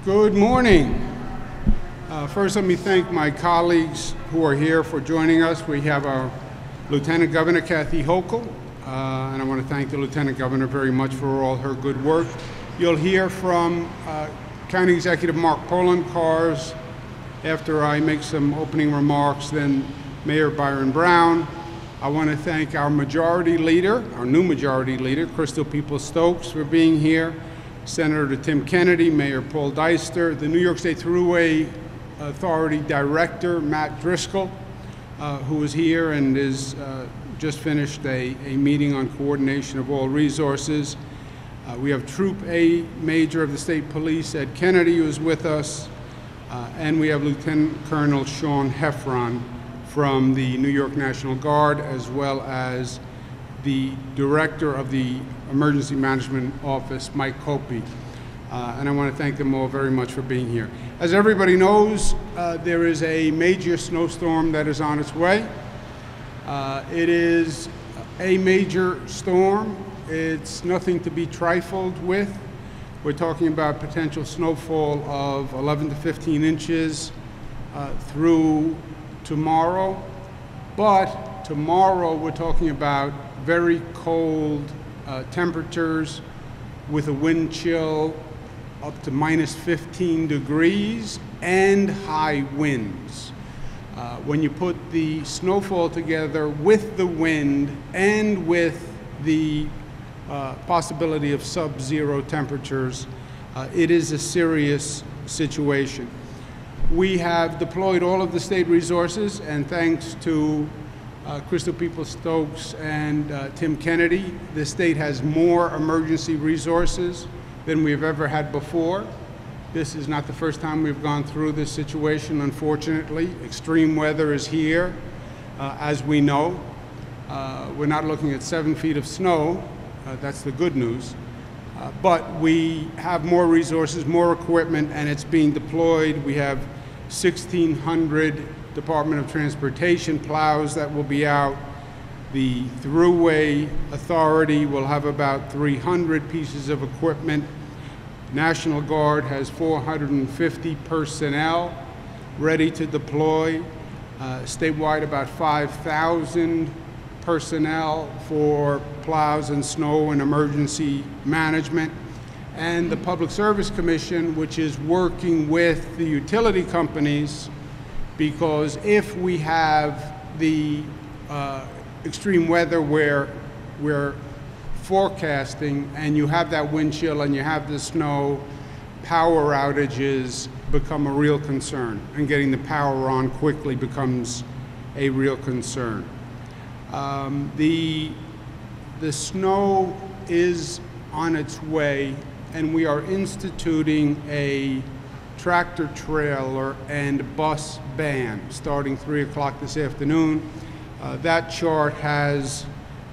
Good morning. First, let me thank my colleagues who are here for joining us. We have our Lieutenant Governor, Kathy Hochul, and I want to thank the Lieutenant Governor very much for all her good work. You'll hear from County Executive Mark Poloncarz after I make some opening remarks, then Mayor Byron Brown. I want to thank our majority leader, our new majority leader, Crystal Peoples-Stokes, for being here. Senator Tim Kennedy, Mayor Paul Deister, the New York State Thruway Authority Director, Matt Driscoll, who is here and is just finished a meeting on coordination of all resources. We have Troop A Major of the State Police, Ed Kennedy, who is with us, and we have Lieutenant Colonel Sean Heffron from the New York National Guard, as well as the Director of the Emergency Management Office, Mike Copey. And I want to thank them all very much for being here. As everybody knows, there is a major snowstorm that is on its way. It is a major storm. It's nothing to be trifled with. We're talking about potential snowfall of 11 to 15 inches through tomorrow. But tomorrow we're talking about very cold temperatures with a wind chill up to minus 15 degrees and high winds. When you put the snowfall together with the wind and with the possibility of sub-zero temperatures, it is a serious situation. We have deployed all of the state resources, and thanks to Crystal Peoples-Stokes and Tim Kennedy, the state has more emergency resources than we've ever had before. This is not the first time we've gone through this situation, unfortunately. Extreme weather is here, as we know. We're not looking at 7 feet of snow. That's the good news. But we have more resources, more equipment, and it's being deployed. We have 1,600 Department of Transportation plows that will be out. The Thruway Authority will have about 300 pieces of equipment. National Guard has 450 personnel ready to deploy. Statewide, about 5,000 personnel for plows and snow and emergency management. And the Public Service Commission, which is working with the utility companies, because if we have the extreme weather where we're forecasting and you have that wind chill and you have the snow, power outages become a real concern, and getting the power on quickly becomes a real concern. The snow is on its way, and we are instituting a tractor trailer and bus ban starting 3 o'clock this afternoon. That chart has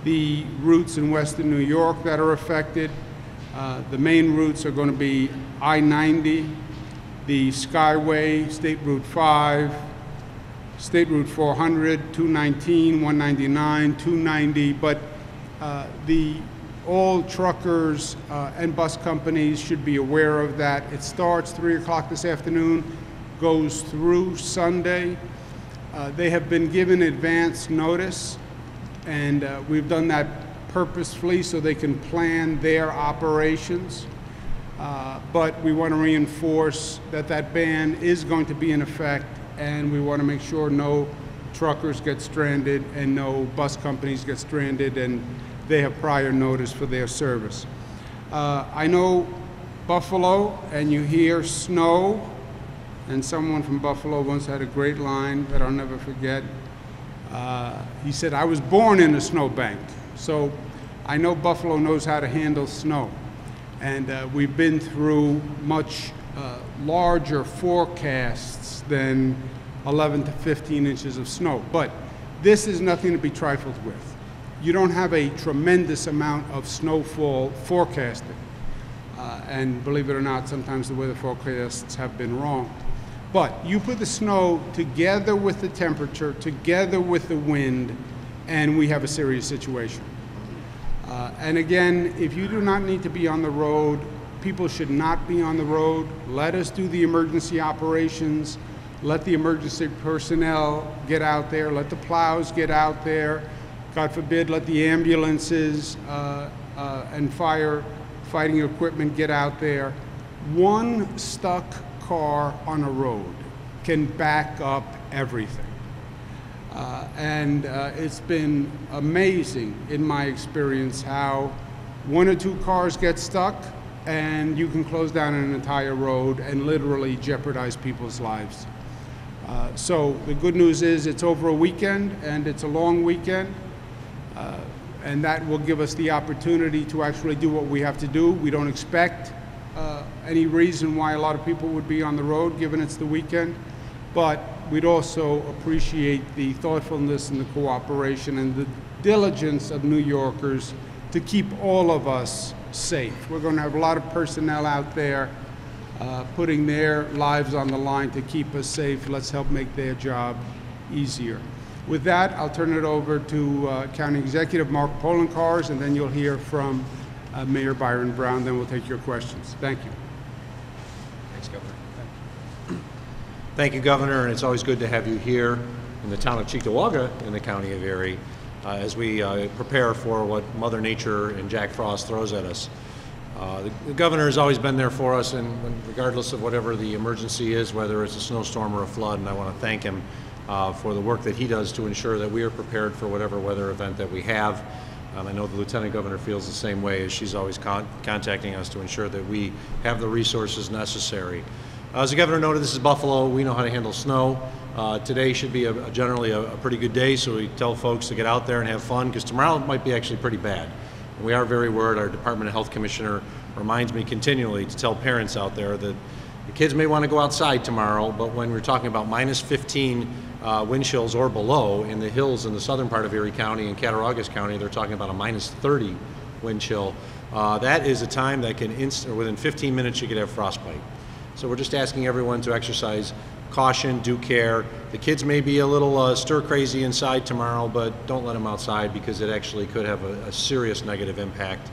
the routes in Western New York that are affected. The main routes are going to be I-90, the Skyway, State Route 5, State Route 400, 219, 199, 290, but all truckers and bus companies should be aware of that. It starts 3 o'clock this afternoon, goes through Sunday. They have been given advance notice, and we've done that purposefully so they can plan their operations. But we want to reinforce that that ban is going to be in effect, and we want to make sure no truckers get stranded and no bus companies get stranded, and they have prior notice for their service. I know Buffalo, and you hear snow, and someone from Buffalo once had a great line that I'll never forget. He said, "I was born in a snowbank." So I know Buffalo knows how to handle snow, and we've been through much larger forecasts than 11 to 15 inches of snow. But this is nothing to be trifled with. You don't have a tremendous amount of snowfall forecasted. And believe it or not, sometimes the weather forecasts have been wrong. But you put the snow together with the temperature, together with the wind, and we have a serious situation. And again, if you do not need to be on the road people should not be on the road. Let us do the emergency operations. Let the emergency personnel get out there. Let the plows get out there. God forbid, let the ambulances and firefighting equipment get out there. One stuck car on a road can back up everything. It's been amazing in my experience how one or two cars get stuck and you can close down an entire road and literally jeopardize people's lives. So the good news is it's over a weekend, and it's a long weekend, and that will give us the opportunity to actually do what we have to do. We don't expect any reason why a lot of people would be on the road, given it's the weekend, but we'd also appreciate the thoughtfulness and the cooperation and the diligence of New Yorkers to keep all of us safe. We're going to have a lot of personnel out there putting their lives on the line to keep us safe. Let's help make their job easier. With that, I'll turn it over to County Executive Mark Poloncarz, and then you'll hear from Mayor Byron Brown. Then we'll take your questions. Thank you. Thanks, Governor. Thank you, Governor, and it's always good to have you here in the town of Cheektowaga in the County of Erie as we prepare for what Mother Nature and Jack Frost throws at us. The Governor has always been there for us, and regardless of whatever the emergency is, whether it's a snowstorm or a flood, and I want to thank him for the work that he does to ensure that we are prepared for whatever weather event that we have. I know the Lieutenant Governor feels the same way, as she's always contacting us to ensure that we have the resources necessary. As the Governor noted, this is Buffalo. We know how to handle snow. Today should be generally a pretty good day, so we tell folks to get out there and have fun, because tomorrow might be actually pretty bad. And we are very worried. Our Department of Health Commissioner reminds me continually to tell parents out there that the kids may want to go outside tomorrow, but when we're talking about minus 15 wind chills or below in the hills in the southern part of Erie County and Cattaraugus County, they're talking about a minus 30 wind chill. That is a time that can within 15 minutes you could have frostbite. So we're just asking everyone to exercise caution, due care. The kids may be a little stir crazy inside tomorrow, but don't let them outside, because it actually could have a serious negative impact.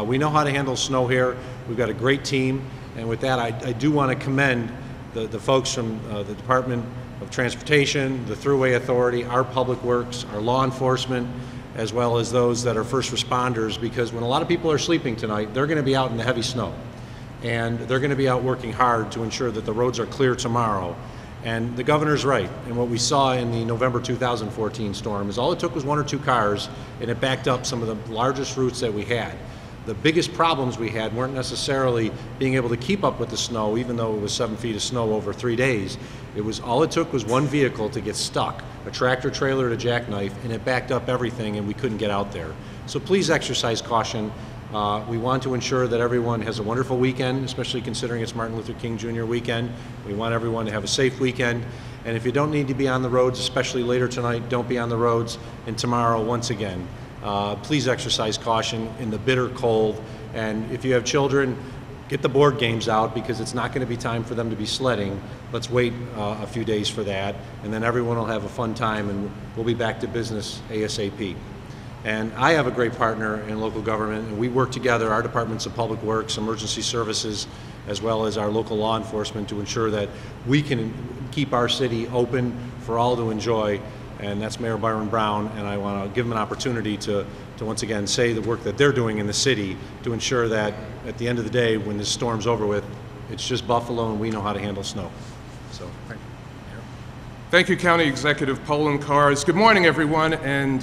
We know how to handle snow here. We've got a great team, and with that I do want to commend the folks from the Department of Transportation, the Thruway Authority, our Public Works, our law enforcement, as well as those that are first responders, because when a lot of people are sleeping tonight, they're going to be out in the heavy snow. And they're going to be out working hard to ensure that the roads are clear tomorrow. And the Governor's right. And what we saw in the November 2014 storm is all it took was one or two cars, and it backed up some of the largest routes that we had. The biggest problems we had weren't necessarily being able to keep up with the snow, even though it was 7 feet of snow over 3 days. All it took was one vehicle to get stuck, a tractor trailer to jackknife, and it backed up everything, and we couldn't get out there. So please exercise caution. We want to ensure that everyone has a wonderful weekend, especially considering it's Martin Luther King Jr. weekend. We want everyone to have a safe weekend. And if you don't need to be on the roads, especially later tonight, don't be on the roads. And tomorrow, once again, please exercise caution in the bitter cold. And if you have children, get the board games out, because it's not going to be time for them to be sledding. Let's wait a few days for that, and then everyone will have a fun time, and we'll be back to business ASAP. And I have a great partner in local government, and we work together, our departments of Public Works, Emergency Services, as well as our local law enforcement, to ensure that we can keep our city open for all to enjoy. And that's Mayor Byron Brown, and I want to give him an opportunity to once again say the work that they're doing in the city to ensure that at the end of the day, when this storm's over with, it's just Buffalo and we know how to handle snow. So, thank you. Thank you, County Executive Poloncarz. Good morning, everyone, and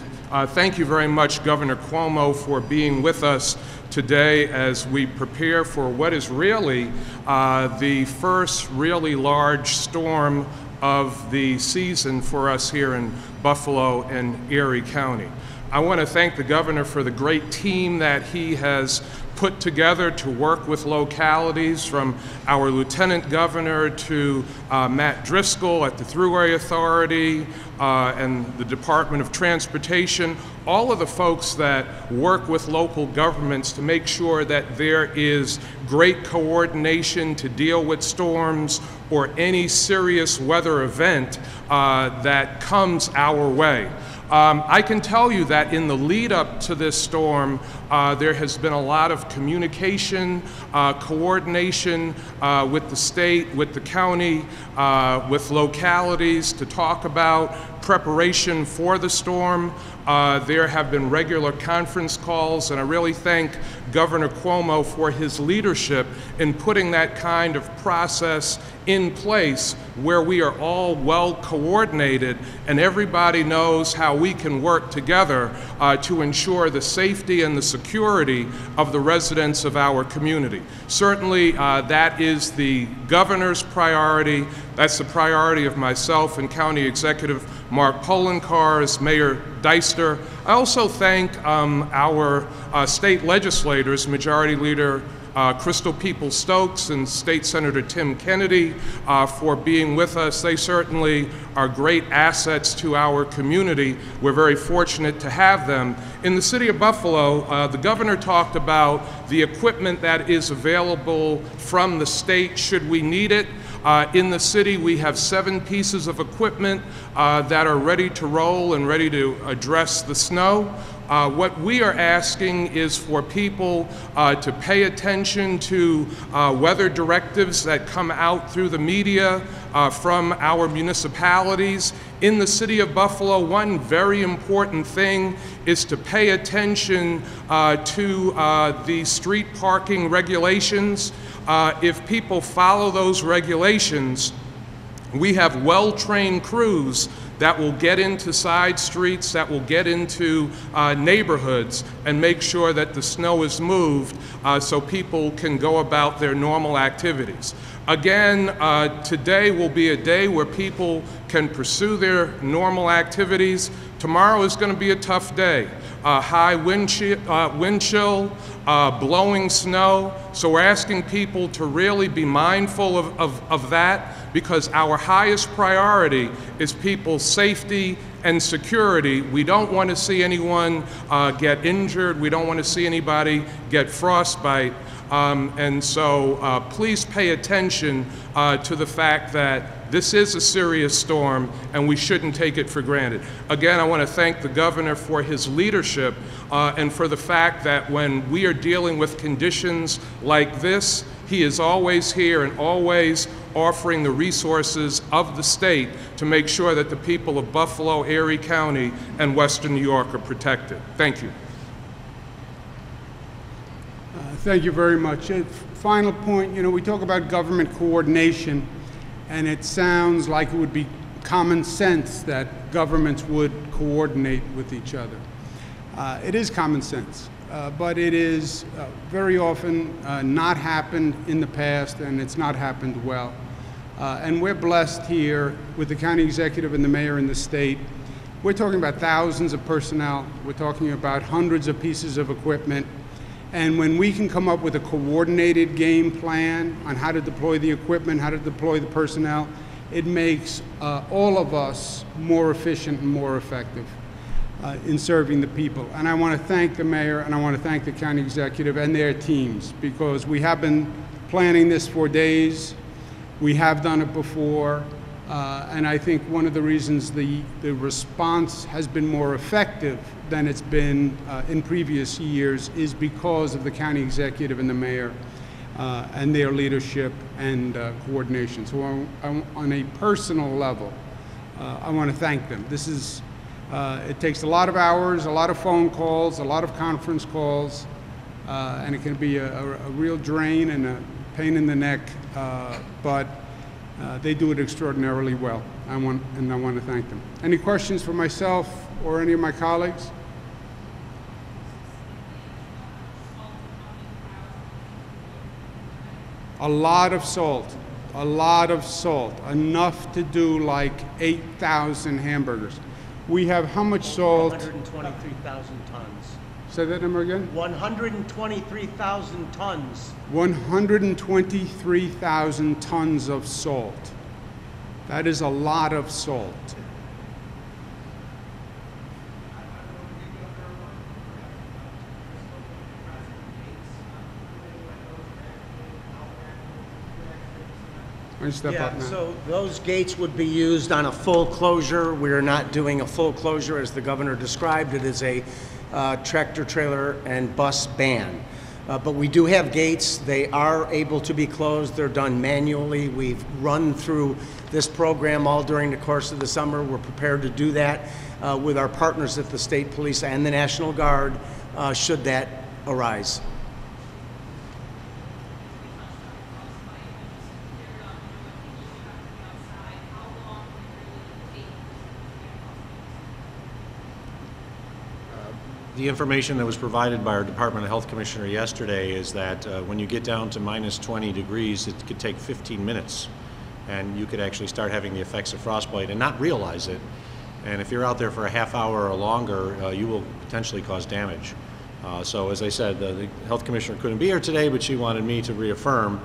thank you very much, Governor Cuomo, for being with us today as we prepare for what is really the first really large storm of the season for us here in Buffalo and Erie County. I want to thank the Governor for the great team that he has put together to work with localities, from our Lieutenant Governor to Matt Driscoll at the Thruway Authority and the Department of Transportation, all of the folks that work with local governments to make sure that there is great coordination to deal with storms or any serious weather event that comes our way. I can tell you that in the lead up to this storm, there has been a lot of communication, coordination with the state, with the county, with localities to talk about preparation for the storm. There have been regular conference calls, and I really thank Governor Cuomo for his leadership in putting that kind of process in place where we are all well coordinated and everybody knows how we can work together to ensure the safety and the security of the residents of our community. Certainly, that is the governor's priority. That's the priority of myself and County Executive Mark Poloncarz, Mayor Deister. I also thank our state legislators, Majority Leader Crystal Peoples-Stokes and State Senator Tim Kennedy for being with us. They certainly are great assets to our community. We're very fortunate to have them. In the city of Buffalo, the governor talked about the equipment that is available from the state should we need it. In the city, we have 7 pieces of equipment that are ready to roll and ready to address the snow. What we are asking is for people to pay attention to weather directives that come out through the media from our municipalities. In the city of Buffalo, one very important thing is to pay attention to the street parking regulations. If people follow those regulations, we have well-trained crews that will get into side streets, that will get into neighborhoods and make sure that the snow is moved so people can go about their normal activities. Again, today will be a day where people can pursue their normal activities. Tomorrow is going to be a tough day. High wind chill, blowing snow. So we're asking people to really be mindful of that, because our highest priority is people's safety and security. We don't want to see anyone get injured. We don't want to see anybody get frostbite. And so please pay attention to the fact that this is a serious storm and we shouldn't take it for granted. Again, I want to thank the governor for his leadership and for the fact that when we are dealing with conditions like this, he is always here and always offering the resources of the state to make sure that the people of Buffalo, Erie County, and Western New York are protected. Thank you. Thank you very much. Final point, we talk about government coordination, and it sounds like it would be common sense that governments would coordinate with each other. It is common sense, but it is very often not happened in the past, and it's not happened well. And we're blessed here with the county executive and the mayor and the state. We're talking about thousands of personnel. We're talking about hundreds of pieces of equipment. And when we can come up with a coordinated game plan on how to deploy the equipment, how to deploy the personnel, it makes all of us more efficient and more effective in serving the people. And I want to thank the mayor and I want to thank the county executive and their teams, because we have been planning this for days. We have done it before. And I think one of the reasons the response has been more effective than it's been in previous years is because of the county executive and the mayor and their leadership and coordination. So on a personal level, I want to thank them. This is, it takes a lot of hours, a lot of phone calls, a lot of conference calls, and it can be a real drain and a pain in the neck, but they do it extraordinarily well. I want to thank them. Any questions for myself or any of my colleagues? A lot of salt, enough to do like 8,000 hamburgers. We have how much salt? 123,000 tons. Say that number again? 123,000 tons. 123,000 tons of salt. That is a lot of salt. Why don't you step up Yeah, now? so those gates would be used on a full closure. We're not doing a full closure as the governor described. It is a tractor trailer and bus ban. But we do have gates. They are able to be closed. They're done manually. We've run through this program all during the course of the summer. We're prepared to do that with our partners at the State Police and the National Guard should that arise. The information that was provided by our Department of Health Commissioner yesterday is that when you get down to minus 20 degrees, it could take 15 minutes, and you could actually start having the effects of frostbite and not realize it. And if you're out there for a half hour or longer, you will potentially cause damage. So as I said, the Health Commissioner couldn't be here today, but she wanted me to reaffirm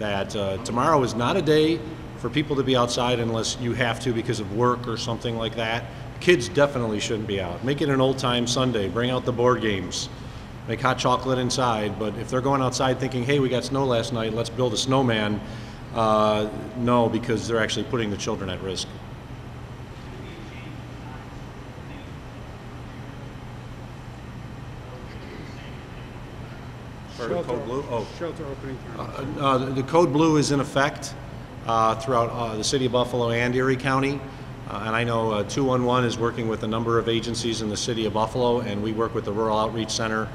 that tomorrow is not a day for people to be outside unless you have to because of work or something like that. Kids definitely shouldn't be out. Make it an old-time Sunday. Bring out the board games. Make hot chocolate inside. But if they're going outside thinking, hey, we got snow last night, let's build a snowman, no, because they're actually putting the children at risk. Code Blue? Oh. Shelter opening time. The Code Blue is in effect throughout the city of Buffalo and Erie County. And I know 211 is working with a number of agencies in the city of Buffalo, and we work with the Rural Outreach Center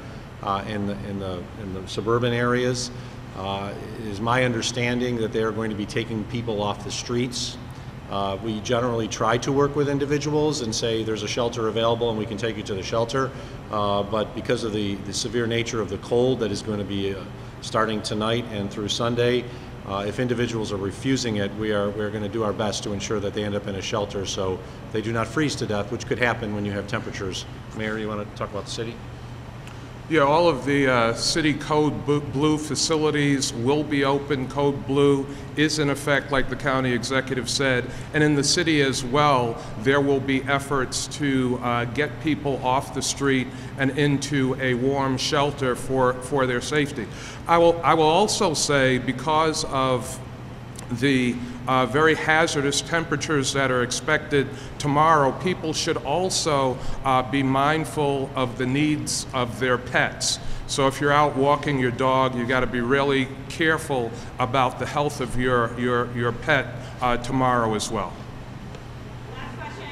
in the suburban areas. It is my understanding that they are going to be taking people off the streets. We generally try to work with individuals and say there's a shelter available and we can take you to the shelter. But because of the severe nature of the cold that is going to be starting tonight and through Sunday, if individuals are refusing it, we're going to do our best to ensure that they end up in a shelter so they do not freeze to death, which could happen when you have temperatures. Mayor, you want to talk about the city? Yeah, all of the city Code Blue facilities will be open. Code Blue is in effect, like the county executive said, and in the city as well, there will be efforts to get people off the street and into a warm shelter for their safety. I will also say, because of the very hazardous temperatures that are expected tomorrow, people should also be mindful of the needs of their pets. So if you're out walking your dog, you got to be really careful about the health of your pet tomorrow as well. Last question.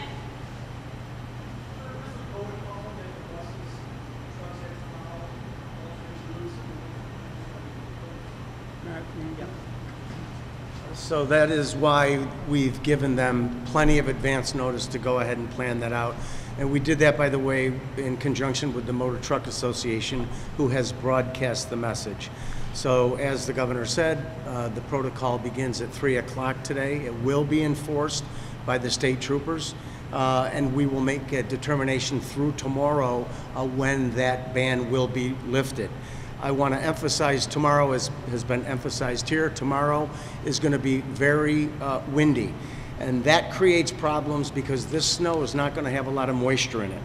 So that is why we've given them plenty of advance notice to go ahead and plan that out. And we did that, by the way, in conjunction with the Motor Truck Association, who has broadcast the message. So as the governor said, the protocol begins at 3 o'clock today. It will be enforced by the state troopers, and we will make a determination through tomorrow when that ban will be lifted. I want to emphasize tomorrow, as has been emphasized here, tomorrow is going to be very windy. And that creates problems because this snow is not going to have a lot of moisture in it.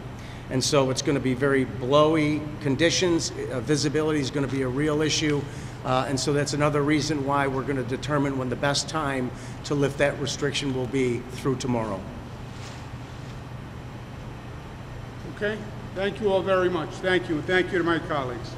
And so it's going to be very blowy conditions. Visibility is going to be a real issue. And so that's another reason why we're going to determine when the best time to lift that restriction will be through tomorrow. Okay? Thank you all very much. Thank you. And thank you to my colleagues.